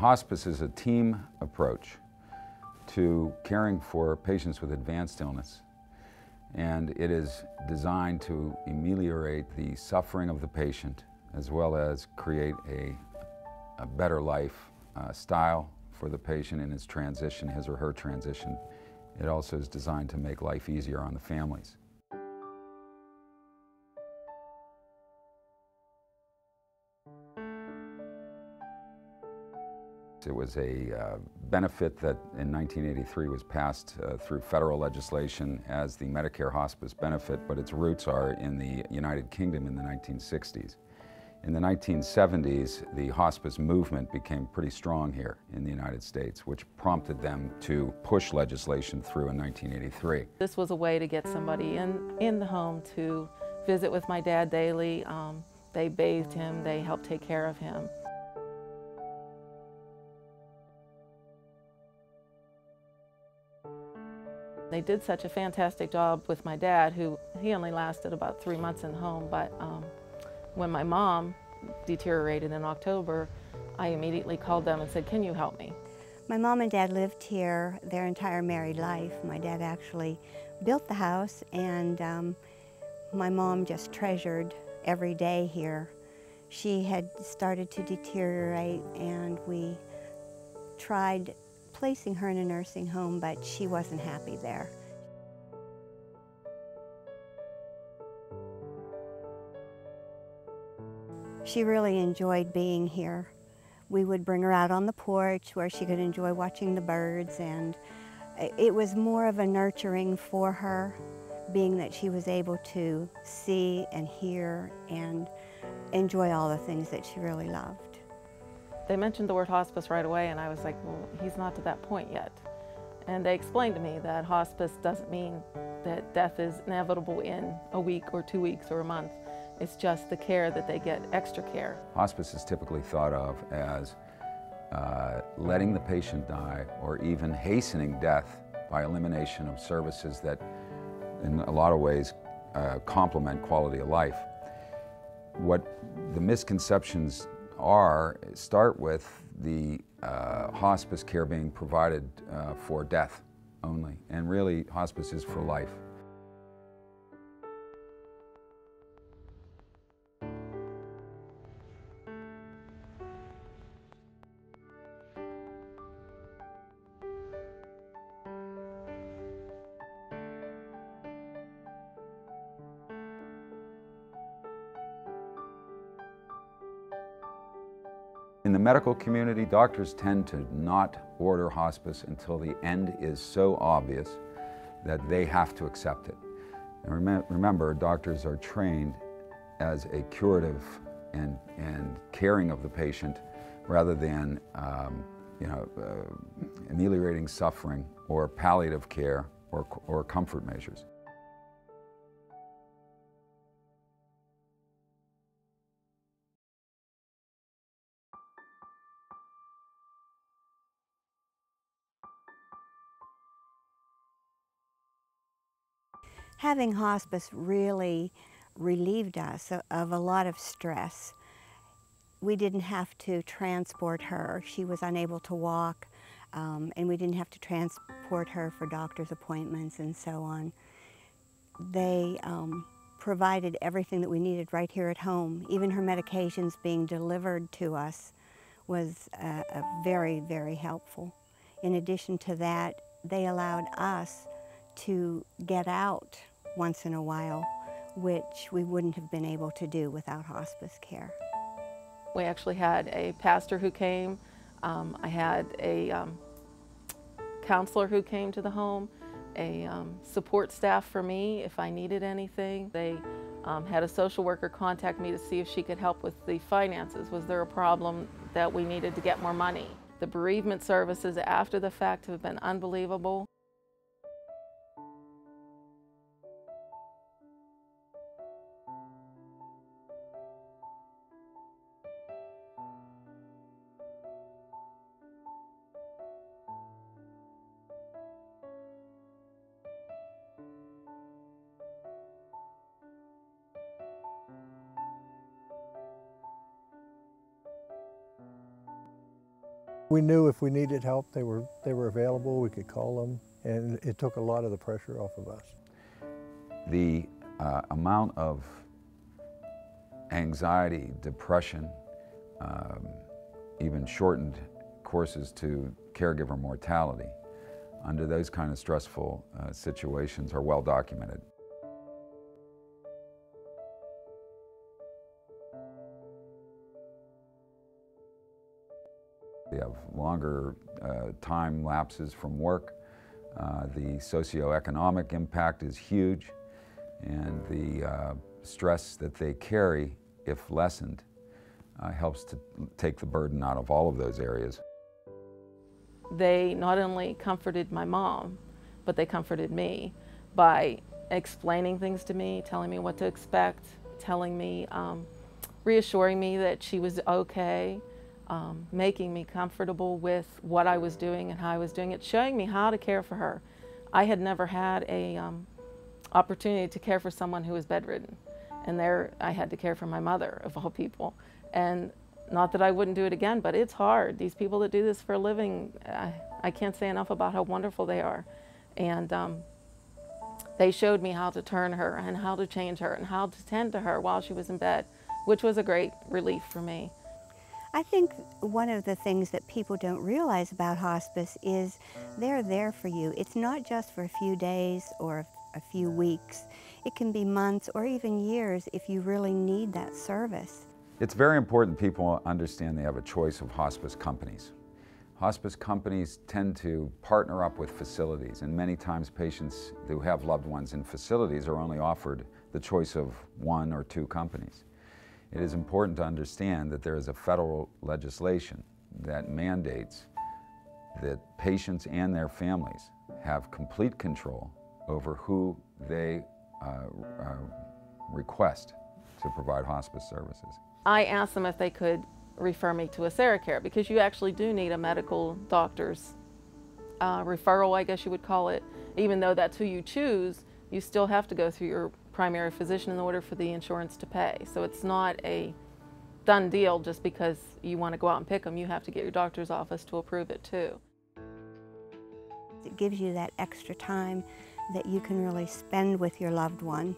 Hospice is a team approach to caring for patients with advanced illness, and it is designed to ameliorate the suffering of the patient as well as create a better life style for the patient in his transition, his or her transition. It also is designed to make life easier on the families. It was a benefit that in 1983 was passed through federal legislation as the Medicare Hospice benefit, but its roots are in the United Kingdom in the 1960s. In the 1970s, the hospice movement became pretty strong here in the United States, which prompted them to push legislation through in 1983. This was a way to get somebody in the home to visit with my dad daily. They bathed him, they helped take care of him. They did such a fantastic job with my dad, who he only lasted about 3 months in the home, but when my mom deteriorated in October, I immediately called them and said, "Can you help me?" My mom and dad lived here their entire married life. My dad actually built the house, and my mom just treasured every day here. She had started to deteriorate, and we tried placing her in a nursing home, but she wasn't happy there. She really enjoyed being here. We would bring her out on the porch where she could enjoy watching the birds, and it was more of a nurturing for her, being that she was able to see and hear and enjoy all the things that she really loved. They mentioned the word hospice right away, and I was like, well, he's not to that point yet. And they explained to me that hospice doesn't mean that death is inevitable in a week or 2 weeks or a month. It's just the care that they get, extra care. Hospice is typically thought of as letting the patient die or even hastening death by elimination of services that in a lot of ways complement quality of life. What the misconceptions start with the hospice care being provided for death only, and really hospice is for life. In the medical community, doctors tend to not order hospice until the end is so obvious that they have to accept it. And remember, doctors are trained as a curative and caring of the patient rather than ameliorating suffering or palliative care or comfort measures. Having hospice really relieved us of a lot of stress. We didn't have to transport her. She was unable to walk, and we didn't have to transport her for doctor's appointments and so on. They provided everything that we needed right here at home. Even her medications being delivered to us was very, very helpful. In addition to that, they allowed us to get out once in a while, which we wouldn't have been able to do without hospice care. We actually had a pastor who came. I had a counselor who came to the home, a support staff for me if I needed anything. They had a social worker contact me to see if she could help with the finances. Was there a problem that we needed to get more money? The bereavement services after the fact have been unbelievable. We knew if we needed help, they were available, we could call them, and it took a lot of the pressure off of us. The amount of anxiety, depression, even shortened courses to caregiver mortality under those kind of stressful situations are well documented. We have longer time lapses from work. The socioeconomic impact is huge, and the stress that they carry, if lessened, helps to take the burden out of all of those areas. They not only comforted my mom, but they comforted me by explaining things to me, telling me what to expect, telling me, reassuring me that she was okay, making me comfortable with what I was doing and how I was doing it, showing me how to care for her. I had never had a opportunity to care for someone who was bedridden, and there I had to care for my mother, of all people. And not that I wouldn't do it again, but it's hard. These people that do this for a living, I can't say enough about how wonderful they are. And they showed me how to turn her and how to change her and how to tend to her while she was in bed, which was a great relief for me. I think one of the things that people don't realize about hospice is they're there for you. It's not just for a few days or a few weeks. It can be months or even years if you really need that service. It's very important people understand they have a choice of hospice companies. Hospice companies tend to partner up with facilities, and many times patients who have loved ones in facilities are only offered the choice of one or two companies. It is important to understand that there is a federal legislation that mandates that patients and their families have complete control over who they request to provide hospice services. I asked them if they could refer me to AseraCare, because you actually do need a medical doctor's referral, I guess you would call it. Even though that's who you choose, you still have to go through your primary physician in order for the insurance to pay. So it's not a done deal just because you want to go out and pick them. You have to get your doctor's office to approve it too. It gives you that extra time that you can really spend with your loved one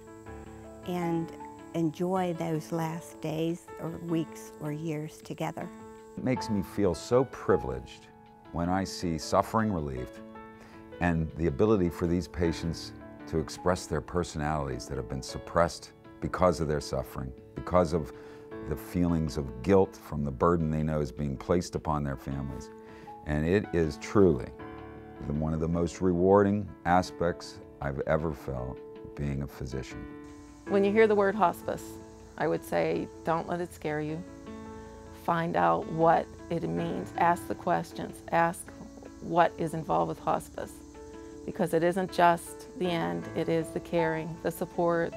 and enjoy those last days or weeks or years together. It makes me feel so privileged when I see suffering relieved and the ability for these patients to express their personalities that have been suppressed because of their suffering, because of the feelings of guilt from the burden they know is being placed upon their families. And it is truly one of the most rewarding aspects I've ever felt being a physician. When you hear the word hospice, I would say don't let it scare you. Find out what it means. Ask the questions. Ask what is involved with hospice. Because it isn't just the end, it is the caring, the support,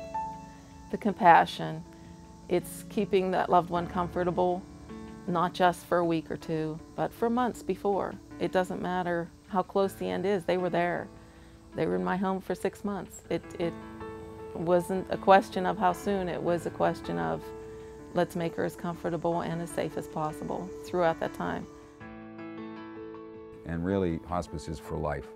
the compassion. It's keeping that loved one comfortable, not just for a week or two, but for months before. It doesn't matter how close the end is, they were there. They were in my home for 6 months. It wasn't a question of how soon, it was a question of let's make her as comfortable and as safe as possible throughout that time. And really, hospice is for life.